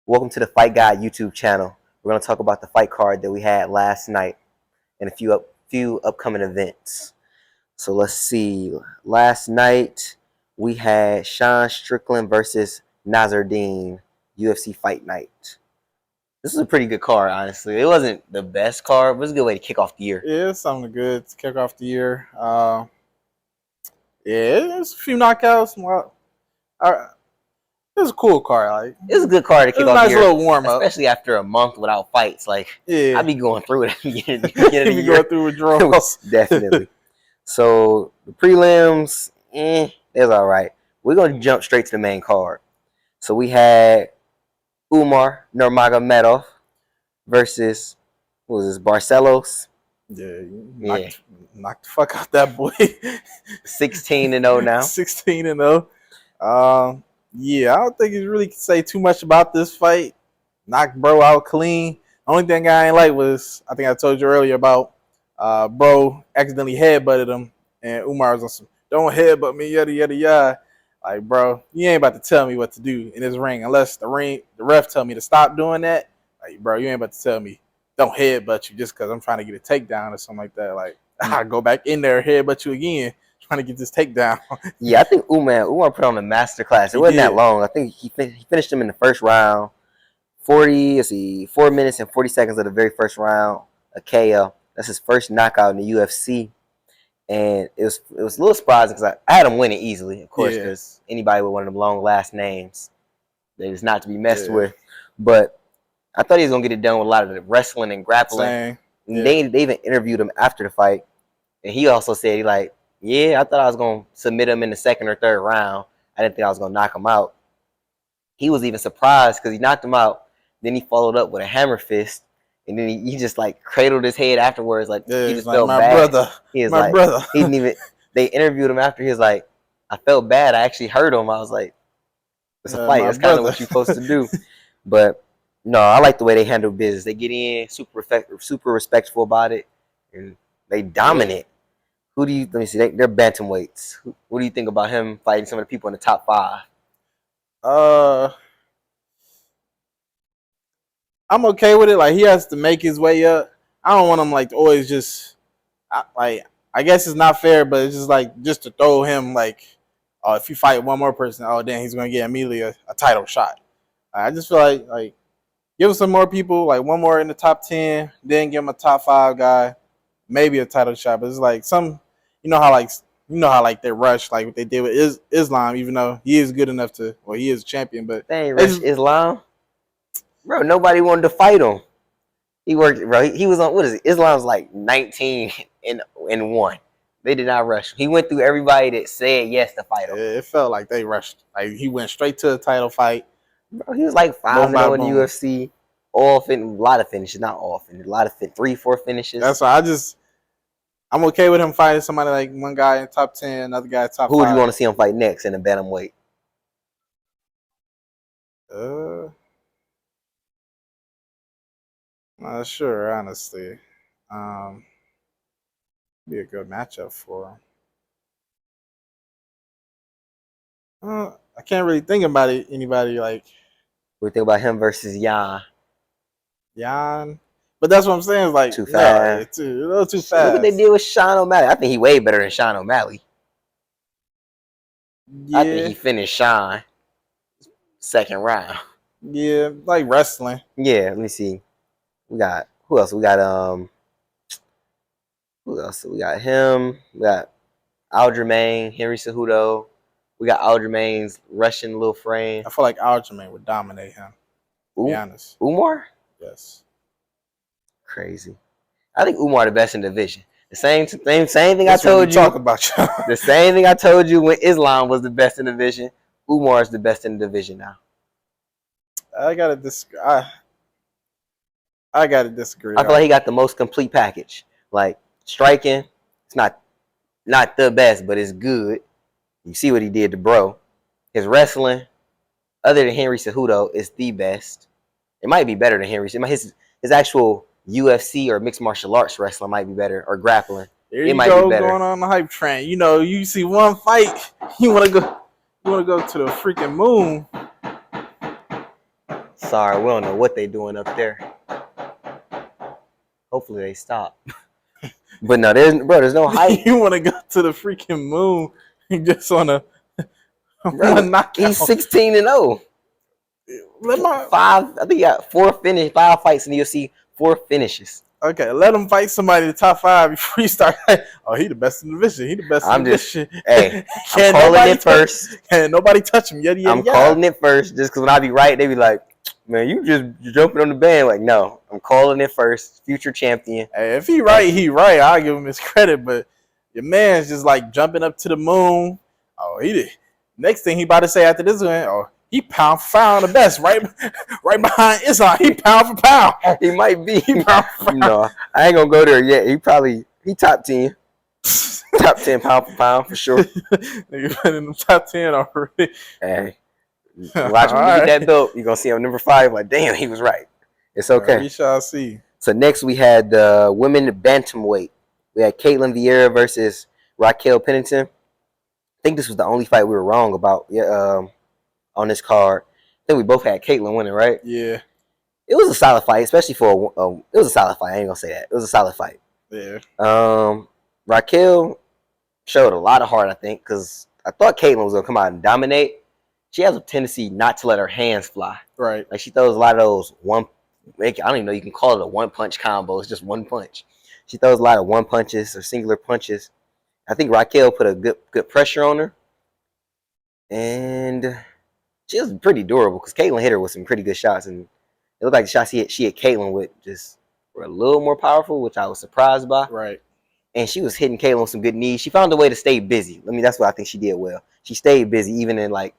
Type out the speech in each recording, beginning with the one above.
Welcome to the Fight God YouTube channel. We're going to talk about the fight card that we had last night and a few upcoming events. So let's see. Last night we had Strickland versus Nasruddin UFC Fight Night. This is a pretty good card, honestly. It wasn't the best card, but it's a good way to kick off the year. Yeah, it's something good to kick off the year. Yeah, it's a few knockouts. Well, it was a cool card. Like, it was a good card to kick off the year. It was a nice little warm up, especially after a month without fights. Like, yeah, I'd be going through it at the beginning of the year. Going through withdrawals. Definitely. So the prelims, it's all right. We're gonna jump straight to the main card. So we had Umar Nurmagomedov versus Barcelos. Yeah, knocked the fuck out that boy. 16-0 now. 16-0. Yeah, I don't think you really can say too much about this fight. Knocked bro out clean. Only thing I ain't like was, I think I told you earlier about bro accidentally headbutted him, and Umar was on some, don't headbutt me, yada yada yada. Like, bro, you ain't about to tell me what to do in this ring unless the ref tell me to stop doing that. Like, bro, you ain't about to tell me don't headbutt you just because I'm trying to get a takedown or something like that. Like, I go back in there, headbutt you again, trying to get this takedown. Yeah, I think Umar put on a masterclass. It wasn't that long. I think he finished him in the first round. 4 minutes and 40 seconds of the very first round, a KO. That's his first knockout in the UFC. And it was a little surprising because I had him winning easily, of course, because anybody with one of them long last names, they just not to be messed with. But I thought he was going to get it done with a lot of the wrestling and grappling. They even interviewed him after the fight. And he also said, I thought I was going to submit him in the second or third round. I didn't think I was going to knock him out. He was even surprised because he knocked him out. Then he followed up with a hammer fist. And then he just cradled his head afterwards. He just felt bad. My brother. He didn't even, they interviewed him after. He was like, I felt bad. I actually hurt him. I was like, it's a fight. That's kind of what you're supposed to do. But no, I like the way they handle business. They get in super respectful about it, and they dominate. Who do you? Let me see. They're bantamweights. What do you think about him fighting some of the people in the top 5? I'm okay with it. He has to make his way up. I don't want him to always just I guess it's not fair, but it's just to throw him if you fight one more person, then he's gonna get immediately a title shot. I just feel like give him some more people, one more in the top 10, then give him a top 5 guy, maybe a title shot. But it's some, you know how they rush what they did with Islam, even though he is good enough to, he is a champion, but they ain't rushed Islam. Bro, nobody wanted to fight him. He worked, bro. He was on, what is it? Islam's 19-1. They did not rush him. He went through everybody that said yes to fight him. It felt like they rushed. He went straight to a title fight. Bro, he was 5-0 in the UFC. A lot of finishes, not all finishes. A lot of 3-4 finishes. That's why I'm okay with him fighting somebody one guy in top 10, another guy in top 5. Who would you want to see him fight next in the bantamweight? Not sure, honestly. Be a good matchup for him. I can't really think about anybody What do you think about him versus Jan? But that's what I'm saying. Too fast. A little too fast. Look what they did with Sean O'Malley. I think he way better than Sean O'Malley. Yeah. I think he finished Sean second round. Yeah, wrestling. Yeah, let me see. We got who else? We got who else? We got him. We got Aljamain, Henry Cejudo. We got Aljamain's Russian little frame. I feel like Aljamain would dominate him. To be honest. Umar? Yes. Crazy. I think Umar the best in the division. The same thing I told you. Talk about you. The same thing I told you when Islam was the best in the division. Umar is the best in the division now. I gotta disagree. I feel like he got the most complete package. Striking, it's not the best, but it's good. You see what he did to bro. His wrestling, other than Henry Cejudo, is the best. It might be better than Henry. His actual UFC or mixed martial arts wrestling might be better, or grappling. It might be better. Going on the hype train. You see one fight, you want to go to the freaking moon. Sorry, we don't know what they doing up there. Hopefully they stop. But no, there's no hype. You want to go to the freaking moon and just on a knockout. He's 16-0. I think he got 5 fights in the UFC, 4 finishes. Okay, let him fight somebody in the top 5 before you start. Oh, he the best in the division. He the best in the division. Hey, I'm calling it first. Can't nobody touch him. I'm calling it first just because when I be right, they be like, man, you're jumping on the band. Like, no, I'm calling it first. Future champion. Hey, if he right, he right. I'll give him his credit. But your man's just like jumping up to the moon. Oh, he did. Next thing he about to say after this one, oh, he pound for pound the best, right behind Islam. He pound for pound. He might be. No, I ain't gonna go there yet. He top 10. Top 10 pound for pound for sure. Nigga put in the top 10 already. Hey, watch him get that belt. You're gonna see him number 5. Like, damn, he was right. It's okay. We shall see. So next we had the women bantamweight. We had Caitlin Vieira versus Raquel Pennington. I think this was the only fight we were wrong about. Yeah. On this card, I think we both had Caitlin winning, right? Yeah. It was a solid fight, especially for it was a solid fight. I ain't gonna say that. It was a solid fight. Yeah. Raquel showed a lot of heart, I think, because I thought Caitlin was gonna come out and dominate. She has a tendency not to let her hands fly. Right. Like she throws a lot of those I don't even know you can call it a one punch combo. It's just one punch. She throws a lot of one punches or singular punches. I think Raquel put a good pressure on her, and she was pretty durable because Caitlin hit her with some pretty good shots, and it looked like the shots she hit Caitlin with just were a little more powerful, which I was surprised by. Right. And she was hitting Caitlin with some good knees. She found a way to stay busy. I mean, that's what I think she did well. She stayed busy even in like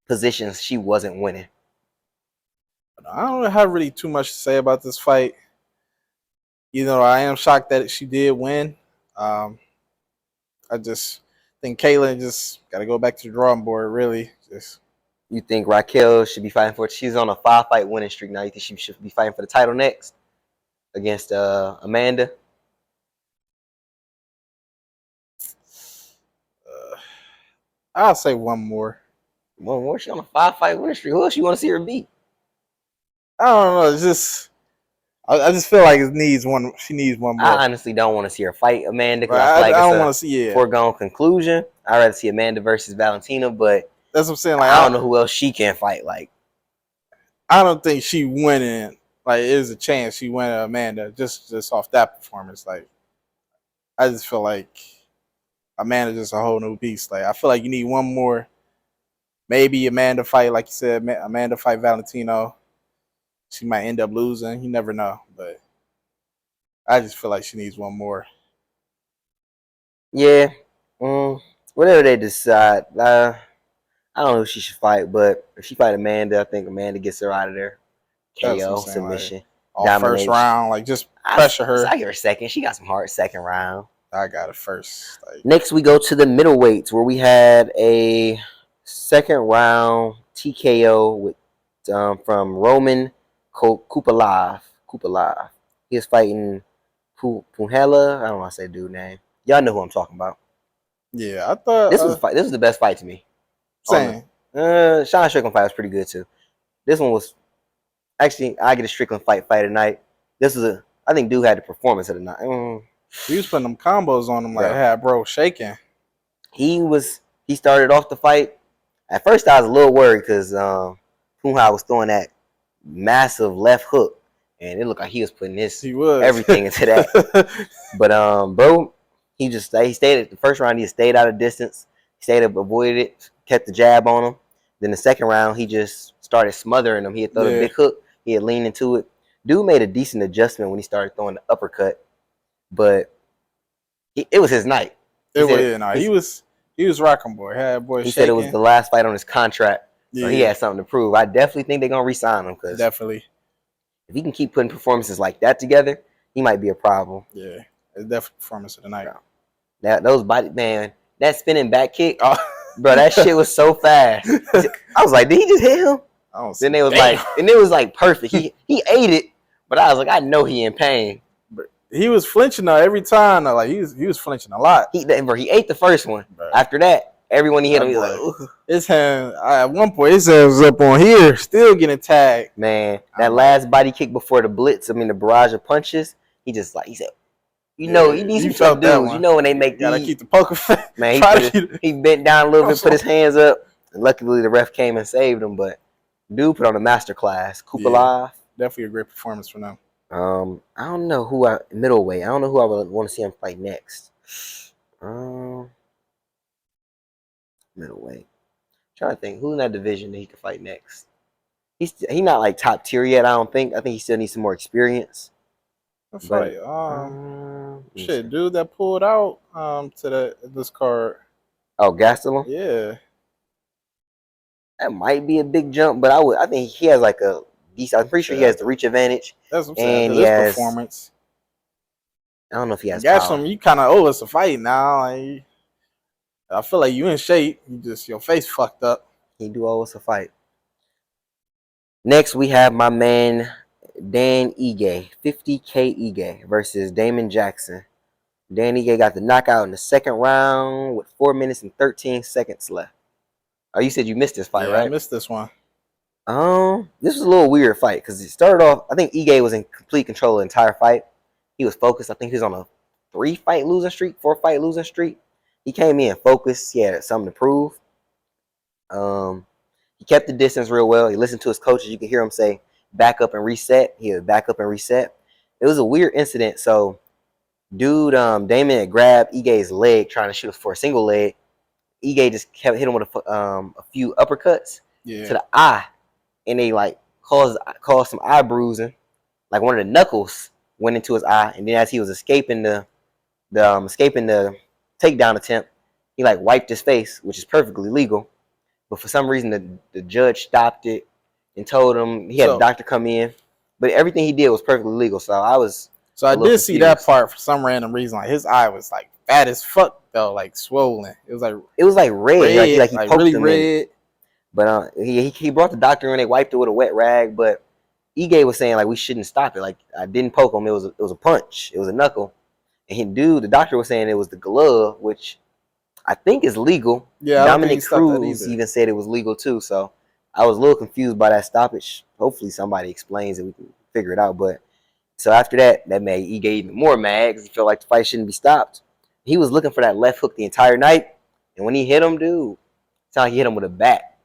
positions she wasn't winning. I don't have really too much to say about this fight. You know, I am shocked that she did win. I just think Caitlin just got to go back to the drawing board, really. You think Raquel should be fighting for it? She's on a 5-fight winning streak now. You think she should be fighting for the title next against Amanda? I'll say one more. One more? She's on a 5-fight winning streak. Who else you want to see her beat? I don't know. It's just, I just feel like it needs one. She needs one more. I honestly don't want to see her fight Amanda. Right, I don't want to see it. Foregone conclusion. I'd rather see Amanda versus Valentina, but that's what I'm saying. Like, I don't know who else she can fight. Like, I don't think she winning. Like, there's a chance she win Amanda just off that performance. Like, I just feel like Amanda's just a whole new beast. Like, I feel like you need one more. Maybe Amanda fight, like you said, Amanda fight Valentino. She might end up losing. You never know. But I just feel like she needs one more. Yeah. Whatever they decide. I don't know who she should fight, but if she fight Amanda, I think Amanda gets her out of there. KO, submission. Like, first round, like just pressure her. I give her second. She got some heart second round. I got it first. Like, next, we go to the middleweights where we had a second round TKO with from Roman Kupalov. He was fighting Punhela. I don't want to say the dude's name. Y'all know who I'm talking about. Yeah, I thought this was the best fight to me. Same. Sean Strickland fight was pretty good too. This one was actually I get a Strickland fight of night. This was I think dude had the performance of the night. He was putting them combos on him like had bro shaking. He started off the fight. At first I was a little worried because Punha was throwing that massive left hook, and it looked like he was putting everything into that. But bro, he stayed at the first round. He stayed out of distance. He stayed up, avoided it, kept the jab on him. Then the second round, he just started smothering him. He had thrown a big hook. He had leaned into it. Dude made a decent adjustment when he started throwing the uppercut, but it was his night. He was rocking, boy. He said it was the last fight on his contract. So he had something to prove. I definitely think they're gonna re-sign him because definitely, if he can keep putting performances like that together, he might be a problem. Yeah, it's definitely performance of the night. That spinning back kick, bro, that shit was so fast. I was like, did he just hit him? Then it was like perfect. He ate it, but I was like, I know he in pain. But he was flinching every time. Like he was flinching a lot. He ate the first one. Right. After that, Everyone he hit him, he was like, ooh. His hand, at one point, his hand was up on here, still getting tagged. Man, that last body kick before the blitz, the barrage of punches, he said, you need some tough dudes. You know when they make these. Gotta keep the poker face. Man, he bent down a little bit, put his hands up. And luckily, the ref came and saved him. But dude put on a masterclass. Kupalov. Definitely a great performance for them. I don't know who middleweight. I don't know who I would want to see him fight next. Middleweight. Trying to think who in that division that he could fight next. He's not like top tier yet. I don't think. I think he still needs some more experience. That's right. Shit, dude that pulled out to this card. Oh, Gastelum? Yeah. That might be a big jump, but I think he has like a decent. I'm pretty sure he has the reach advantage. That's what I'm saying. And he has performance. I don't know if he has Gastelum, you kind of owe us a fight now. Like, I feel like you in shape. Your face fucked up. He do owe us a fight. Next, we have my man Dan Ige, 50K Ige versus Damon Jackson. Dan Ige got the knockout in the second round with 4 minutes and 13 seconds left. Oh, you said you missed this fight, right? I missed this one. This was a little weird fight because it started off. I think Ige was in complete control of the entire fight. He was focused. I think he was on a 4-fight losing streak. He came in focused. He had something to prove. He kept the distance real well. He listened to his coaches. You could hear him say, back up and reset. He would back up and reset. It was a weird incident. So, dude, Damon had grabbed Ige's leg trying to shoot for a single leg. Ige just kept hitting him with a few uppercuts to the eye. And they like caused some eye bruising. Like one of the knuckles went into his eye. And then as he was escaping the takedown attempt, he like wiped his face, which is perfectly legal. But for some reason, the judge stopped it and told him he had a doctor come in. But everything he did was perfectly legal. So I did confused. See that part for some random reason. Like his eye was like fat as fuck though, like swollen. It was like red. Like he poked really him red. in. But he brought the doctor in. They wiped it with a wet rag. But Ige was saying like we shouldn't stop it. Like I didn't poke him. It was a punch. It was a knuckle. And the doctor was saying it was the glove, which I think is legal. Yeah, Dominic Cruz even said it was legal too. So I was a little confused by that stoppage. Hopefully somebody explains it. We can figure it out. But so after that made Ige even more mad because he felt like the fight shouldn't be stopped. He was looking for that left hook the entire night. And when he hit him, dude, it sounded like he hit him with a bat.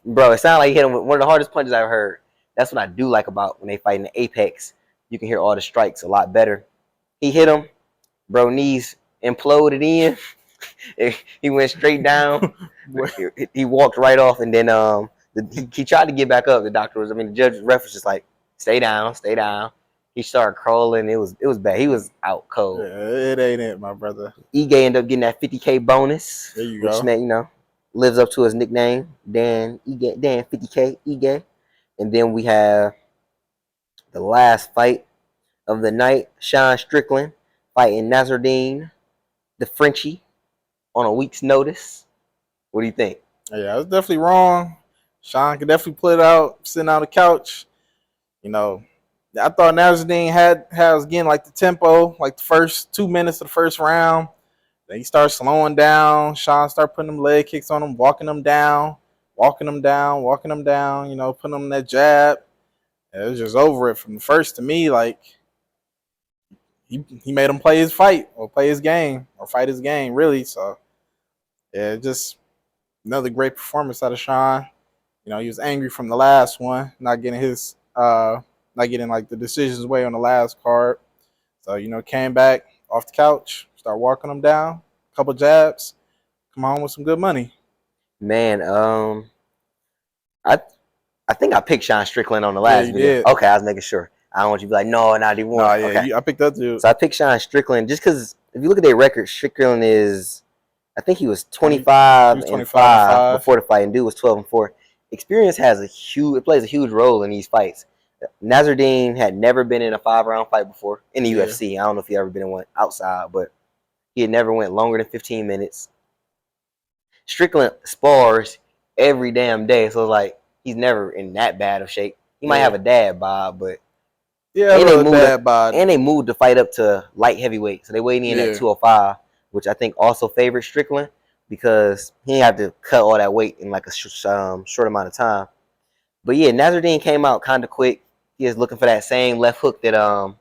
Bro, it sounded like he hit him with one of the hardest punches I've heard. That's what I do like about when they fight in the Apex. You can hear all the strikes a lot better. He hit him. Bro, knees imploded in. He went straight down. He walked right off, and then he tried to get back up. The judge ref was just like, stay down. He started crawling. It was bad. He was out cold. Yeah, it ain't it, my brother. Ige ended up getting that 50K bonus. There you go. Which meant, lives up to his nickname, Dan 50K Ige. And then we have the last fight of the night, Sean Strickland fighting Nasruddin, the Frenchie, on a week's notice. What do you think? Yeah, it's definitely wrong. Sean could definitely pull it out, sitting on the couch. I thought Nasruddin was getting like the tempo, like the first 2 minutes of the first round. Then he started slowing down. Sean started putting them leg kicks on him, walking him down, putting him in that jab. And it was just over it from the first. To me, like he made him play his fight or play his game or fight his game, really. So yeah, just another great performance out of Sean. He was angry from the last one, not getting like the decisions way on the last card. So, came back off the couch, start walking him down, a couple jabs, come home with some good money. Man, I think I picked Sean Strickland on the last video. Did. Okay, I was making sure. I don't want you to be like, no, not he won. Okay. I picked that dude. So I picked Sean Strickland just because if you look at their record, Strickland I think he was 25 and 5 before the fight, and dude was 12-4. Experience plays a huge role in these fights. Nasruddin had never been in a 5-round fight before in the UFC. I don't know if he ever been in one outside, but he had never went longer than 15 minutes. Strickland spars every damn day, so it's like he's never in that bad of shape. He might have a dad bod, but and they moved the fight up to light heavyweight, so they weighed in at 205, which I think also favored Strickland. because he didn't have to cut all that weight in like a short amount of time. But yeah, Nasruddin came out kind of quick. He was looking for that same left hook that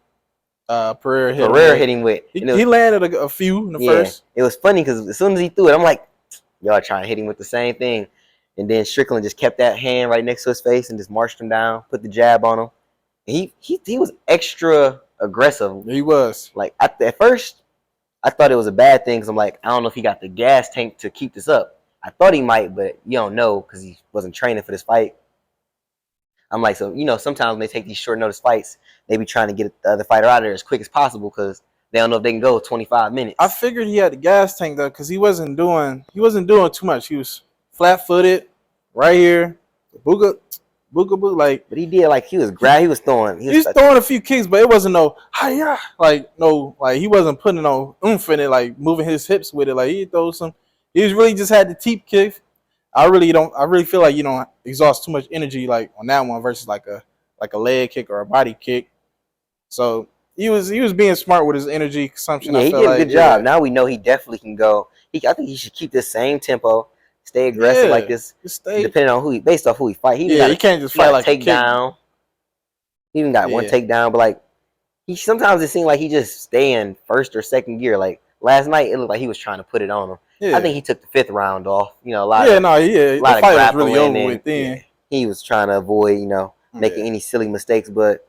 Pereira hit him with. He landed a few in the first. It was funny because as soon as he threw it, I'm like, y'all trying to hit him with the same thing. And then Strickland just kept that hand right next to his face and just marched him down, put the jab on him. And he was extra aggressive. He was. Like at first, I thought it was a bad thing because I'm like, I don't know if he got the gas tank to keep this up. I thought he might, but you don't know because he wasn't training for this fight. I'm like, so, sometimes when they take these short notice fights, they be trying to get the other fighter out of there as quick as possible because they don't know if they can go 25 minutes. I figured he had the gas tank though because he wasn't doing too much. He was flat-footed right here, booga, like. But he did he was throwing. He was throwing a few kicks, but it wasn't no hiya, like he wasn't putting no oomph in it, like moving his hips with it. Like he throws some. He was really just had the teep kick. I really feel like you don't exhaust too much energy like on that one versus like a leg kick or a body kick. So he was being smart with his energy consumption. Yeah, he did a good job. Now we know he definitely can go. I think he should keep this same tempo, stay aggressive like this. Depending on based off who he fight. He can't just fight like a takedown. He even got one takedown, but sometimes it seemed like he just stay in first or second gear. Like last night, it looked like he was trying to put it on him. Yeah. I think he took the 5th round off. A lot of the fight was really over with then. He was trying to avoid, making any silly mistakes. But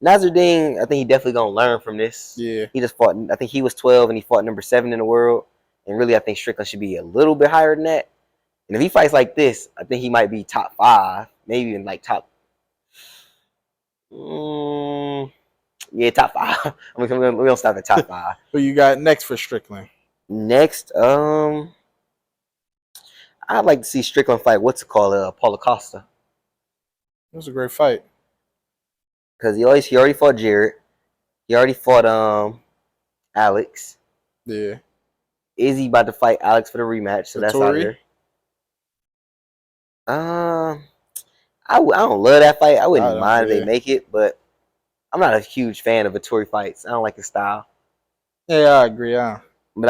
Nasruddin, I think he definitely gonna learn from this. Yeah. He just fought. I think he was 12 and he fought number 7 in the world. And really, I think Strickland should be a little bit higher than that. And if he fights like this, I think he might be top 5, maybe even like top. Top 5. We don't stop at top 5. Who you got next for Strickland? Next, I'd like to see Strickland fight Paulo Costa. It was a great fight. Because he already fought Jarrett. He already fought Alex. Yeah. Izzy about to fight Alex for the rematch, so that's out there. I don't love that fight. I wouldn't mind if they make it, but I'm not a huge fan of Vettori fights. I don't like his style. Yeah, I agree.